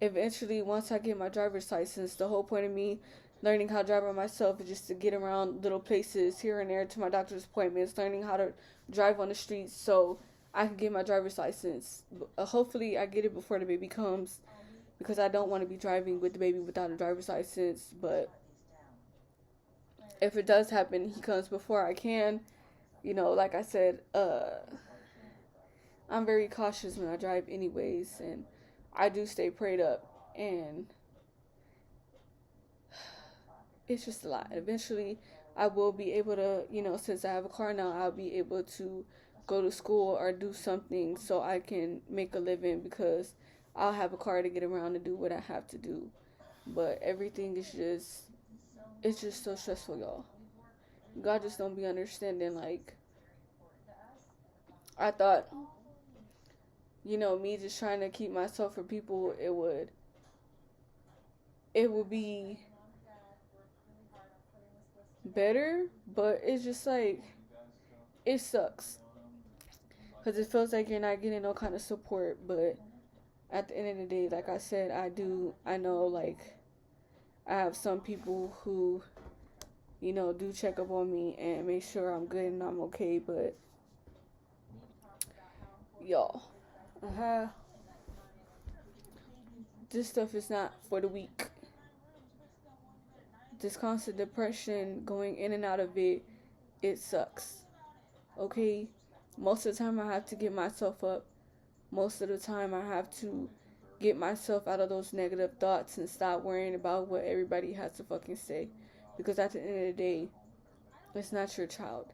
Eventually, once I get my driver's license, the whole point of me learning how to drive by myself is just to get around little places here and there to my doctor's appointments, learning how to drive on the streets so I can get my driver's license. Hopefully, I get it before the baby comes because I don't want to be driving with the baby without a driver's license. But if it does happen, he comes before I can. You know, like I said, I'm very cautious when I drive anyways, and I do stay prayed up, and it's just a lot. Eventually, I will be able to, you know, since I have a car now, I'll be able to go to school or do something so I can make a living because I'll have a car to get around and do what I have to do. But everything is just, it's just so stressful, y'all. God just don't be understanding. Like, I thought, you know, me just trying to keep myself from people, it would be better, but it's just like, it sucks. Because it feels like you're not getting no kind of support, but at the end of the day, like I said, I know, like, I have some people who, you know, do check up on me and make sure I'm good and I'm okay, but, y'all, this stuff is not for the weak. This constant depression, going in and out of it, it sucks. Okay? Most of the time I have to get myself up. Most of the time I have to get myself out of those negative thoughts and stop worrying about what everybody has to fucking say. Because at the end of the day, it's not your child.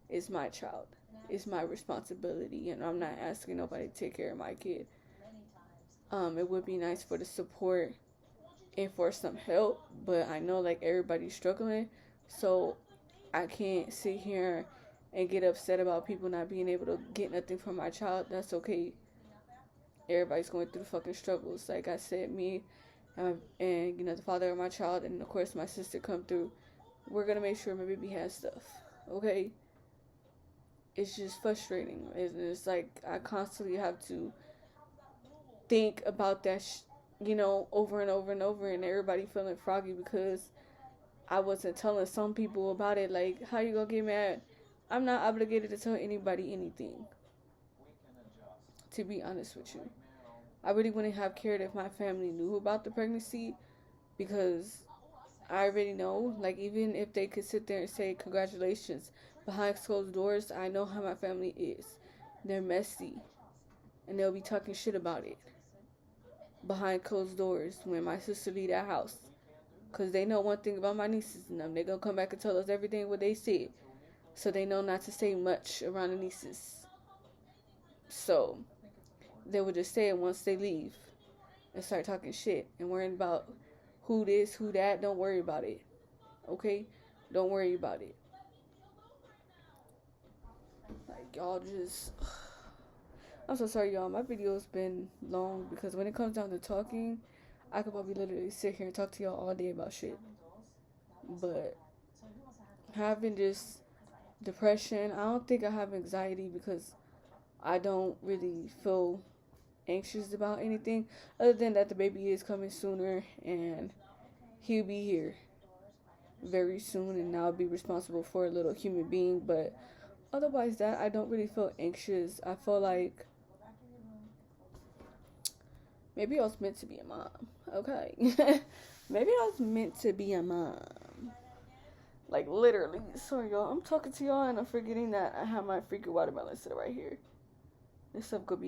It's my child. It's my responsibility, and I'm not asking nobody to take care of my kid. It would be nice for the support and for some help, but I know like everybody's struggling, so I can't sit here and get upset about people not being able to get nothing from my child. That's okay. Everybody's going through fucking struggles. Like I said, me and you know, the father of my child, and of course my sister come through. We're gonna make sure my baby has stuff. Okay. It's just frustrating. It's like I constantly have to think about that, you know, over and over and over, and everybody feeling froggy because I wasn't telling some people about it. Like, how you gonna get mad? I'm not obligated to tell anybody anything, to be honest with you. I really wouldn't have cared if my family knew about the pregnancy, because I already know, like, even if they could sit there and say congratulations behind closed doors, I know how my family is. They're messy, and they'll be talking shit about it behind closed doors when my sister leave that house. Because they know one thing about my nieces and them. They're going to come back and tell us everything what they said. So they know not to say much around the nieces. So they will just say it once they leave and start talking shit and worrying about who this, who that. Don't worry about it. Okay? Don't worry about it. Like, y'all just... I'm so sorry, y'all. My video's been long because when it comes down to talking, I could probably literally sit here and talk to y'all all day about shit. But having just depression, I don't think I have anxiety because I don't really feel anxious about anything other than that the baby is coming sooner and he'll be here very soon and I'll be responsible for a little human being. But otherwise that, I don't really feel anxious. I feel like maybe I was meant to be a mom. Okay. Maybe I was meant to be a mom. Like, literally. Sorry, y'all. I'm talking to y'all and I'm forgetting that I have my freaking watermelon sitting right here. This stuff gonna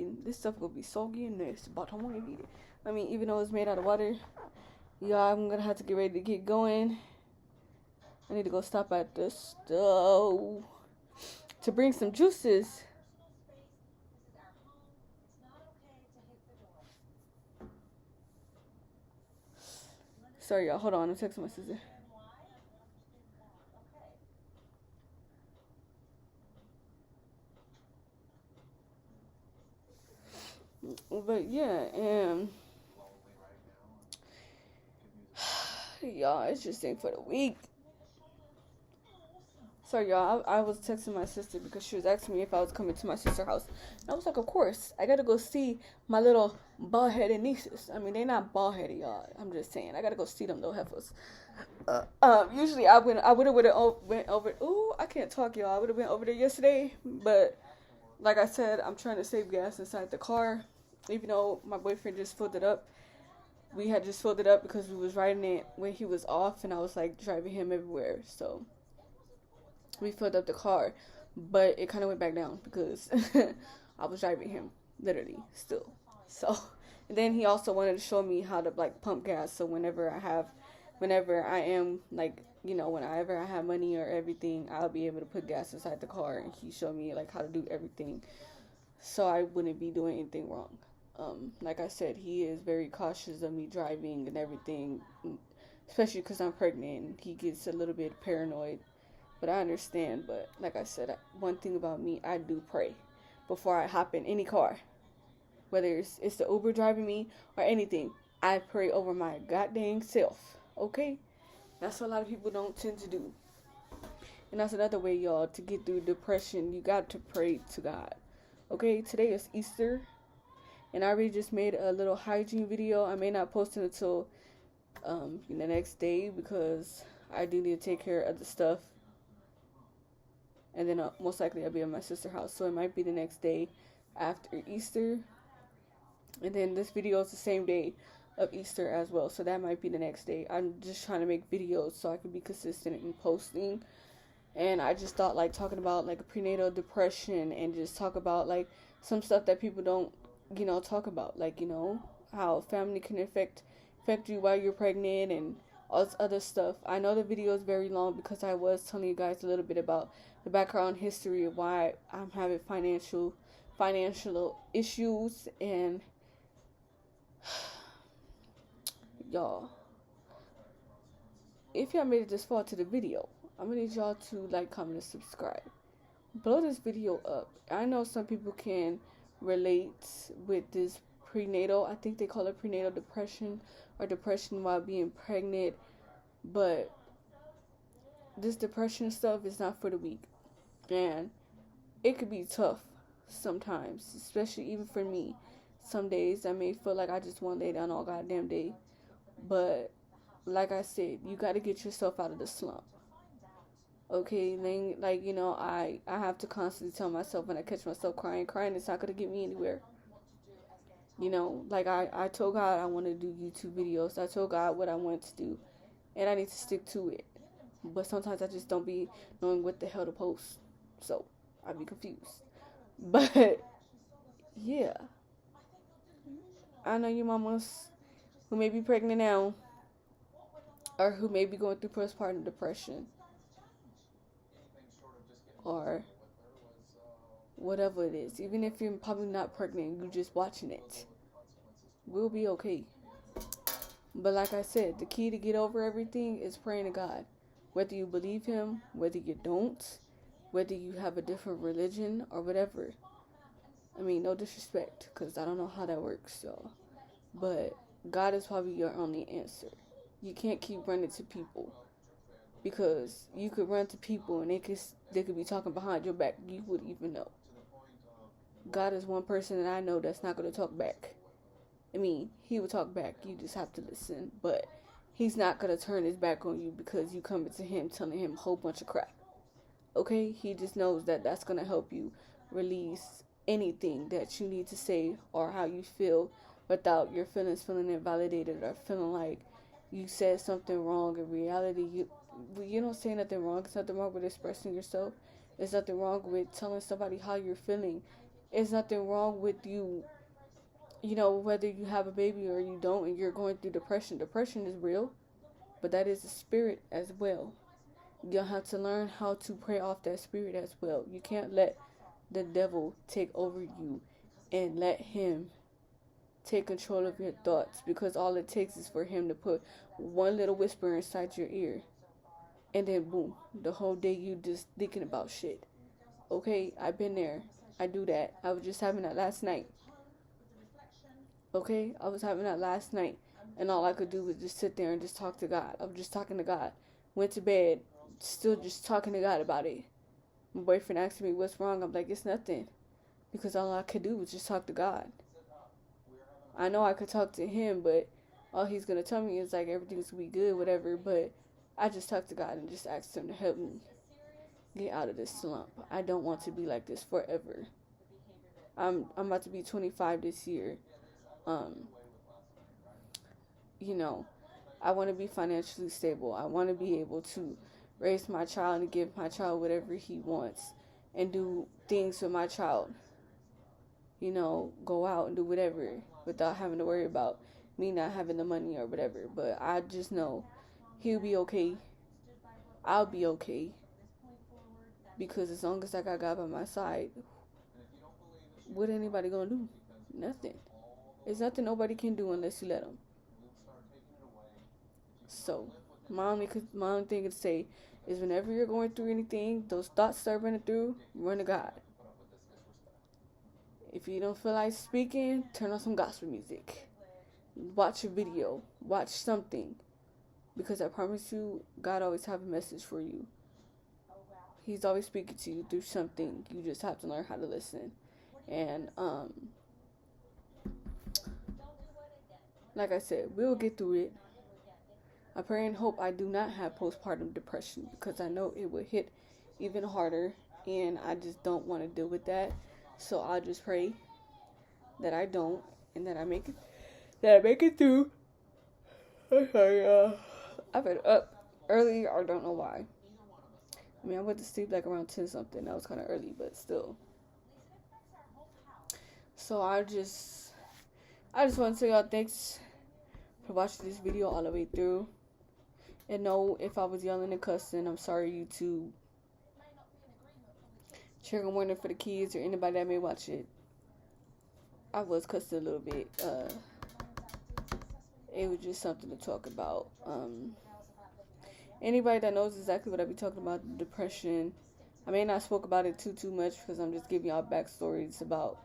be soggy in this, but I want to eat it. I mean, even though it's made out of water, y'all, I'm gonna have to get ready to get going. I need to go stop at the stove to bring some juices. Sorry, y'all. Hold on. I'm texting my sister. But yeah, and y'all, it's just thing for the week. Sorry, y'all. I was texting my sister because she was asking me if I was coming to my sister's house. And I was like, of course. I gotta go see my little bald-headed nieces. I mean, they're not bald-headed, y'all. I'm just saying. I gotta go see them little heifers. Usually I would have went over. Ooh, I can't talk, y'all. I would have went over there yesterday, but like I said, I'm trying to save gas inside the car. Even though my boyfriend just filled it up. We had just filled it up because we was riding it when he was off, and I was like driving him everywhere. So we filled up the car, but it kind of went back down because I was driving him literally still. So and then he also wanted to show me how to like pump gas. So whenever I am like, you know, whenever I have money or everything, I'll be able to put gas inside the car, and he showed me like how to do everything, so I wouldn't be doing anything wrong. Like I said, he is very cautious of me driving and everything, especially because I'm pregnant. He gets a little bit paranoid, but I understand. But like I said, one thing about me, I do pray before I hop in any car, whether it's the Uber driving me or anything. I pray over my goddamn self. Okay, that's what a lot of people don't tend to do, and that's another way, y'all, to get through depression. You got to pray to God. Okay, today is Easter. And I already just made a little hygiene video. I may not post it until the next day because I do need to take care of the stuff. And then most likely I'll be at my sister's house. So it might be the next day after Easter. And then this video is the same day of Easter as well. So that might be the next day. I'm just trying to make videos so I can be consistent in posting. And I just thought like talking about like prenatal depression and just talk about like some stuff that people don't, you know, talk about, like, you know, how family can affect you while you're pregnant and all this other stuff. I know the video is very long because I was telling you guys a little bit about the background history of why I'm having financial issues, and Y'all, if y'all made it this far to the video, I'm gonna need y'all to like, comment, and subscribe. Blow this video up. I know some people can relate with this prenatal, I think they call it prenatal depression, or depression while being pregnant, but this depression stuff is not for the weak, and it could be tough sometimes, especially even for me. Some days I may feel like I just want to lay down all goddamn day, but like I said, you got to get yourself out of the slump. Okay, then, like, you know, I have to constantly tell myself when I catch myself crying is not going to get me anywhere. You know, like I told God I want to do YouTube videos. I told God what I want to do, and I need to stick to it. But sometimes I just don't be knowing what the hell to post, so I be confused. But yeah, I know you mamas who may be pregnant now, or who may be going through postpartum depression, or whatever it is. Even if you're probably not pregnant, you're just watching it, we'll be okay. But like I said, the key to get over everything is praying to God. Whether you believe him, whether you don't, whether you have a different religion or whatever. I mean, no disrespect, because I don't know how that works, y'all. But God is probably your only answer. You can't keep running to people, because you could run to people and they could be talking behind your back. You wouldn't even know. God is one person that I know that's not going to talk back. I mean, he will talk back. You just have to listen. But he's not going to turn his back on you because you come to him telling him a whole bunch of crap. Okay? He just knows that that's going to help you release anything that you need to say or how you feel without your feelings feeling invalidated or feeling like you said something wrong. In reality, you don't say nothing wrong. There's nothing wrong with expressing yourself. There's nothing wrong with telling somebody how you're feeling. There's nothing wrong with you, you know, whether you have a baby or you don't and you're going through depression. Depression is real, but that is a spirit as well. You'll have to learn how to pray off that spirit as well. You can't let the devil take over you and let him take control of your thoughts, because all it takes is for him to put one little whisper inside your ear, and then boom, the whole day you just thinking about shit. Okay, I've been there. I do that. I was just having that last night. Okay, I was having that last night, and all I could do was just sit there and just talk to God. I was just talking to God. Went to bed, still just talking to God about it. My boyfriend asked me what's wrong. I'm like, it's nothing, because all I could do was just talk to God. I know I could talk to him, but all he's going to tell me is like everything's going to be good, whatever. But I just talked to God and just asked him to help me get out of this slump. I don't want to be like this forever. I'm about to be 25 this year. You know, I want to be financially stable. I want to be able to raise my child and give my child whatever he wants and do things with my child. You know, go out and do whatever without having to worry about me not having the money or whatever. But I just know he'll be okay. I'll be okay. Because as long as I got God by my side, what anybody gonna do? Nothing. There's nothing nobody can do unless you let them. So, my only thing to say is whenever you're going through anything, those thoughts start running through, run to God. If you don't feel like speaking, turn on some gospel music. Watch a video. Watch something. Because I promise you, God always have a message for you. He's always speaking to you through something. You just have to learn how to listen. And, like I said, we'll get through it. I pray and hope I do not have postpartum depression, because I know it will hit even harder, and I just don't want to deal with that. So I'll just pray that I don't, and that I make it through. I'm sorry, I've been up early, I don't know why. I mean, I went to sleep like around 10 something. That was kind of early, but still. So I just want to say y'all thanks for watching this video all the way through. And no, if I was yelling and cussing, I'm sorry, YouTube. Trigger warning for the kids or anybody that may watch it. I was cussing a little bit. it was just something to talk about. Anybody that knows exactly what I be talking about, depression, I may not spoke about it too much because I'm just giving y'all backstories about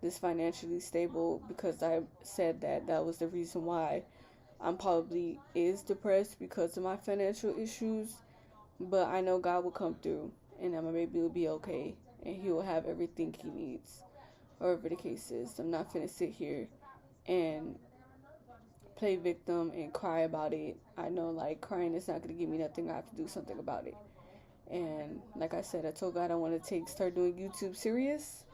this financially stable, because I said that was the reason why I'm probably is depressed, because of my financial issues. But I know God will come through, and my baby will be okay, and he will have everything he needs, whatever the case is. I'm not finna sit here and play victim and cry about it. I know, like, crying is not gonna give me nothing. I have to do something about it. And like I said, I told God I want to start doing YouTube serious.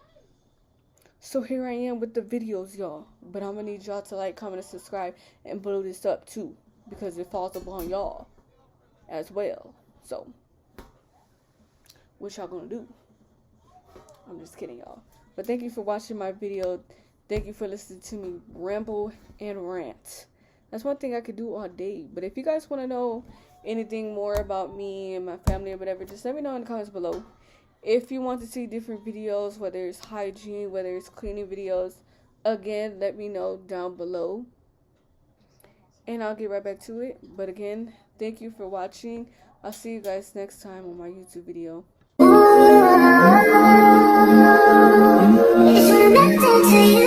So here I am with the videos, y'all. But I'm gonna need y'all to like, comment, and subscribe, and blow this up too, because it falls upon y'all as well. So what y'all gonna do? I'm just kidding, y'all. But thank you for watching my video. Thank you for listening to me ramble and rant. That's one thing I could do all day. But if you guys want to know anything more about me and my family or whatever, just let me know in the comments below. If you want to see different videos, whether it's hygiene, whether it's cleaning videos, again, let me know down below. And I'll get right back to it. But again, thank you for watching. I'll see you guys next time on my YouTube video. It's connected to you.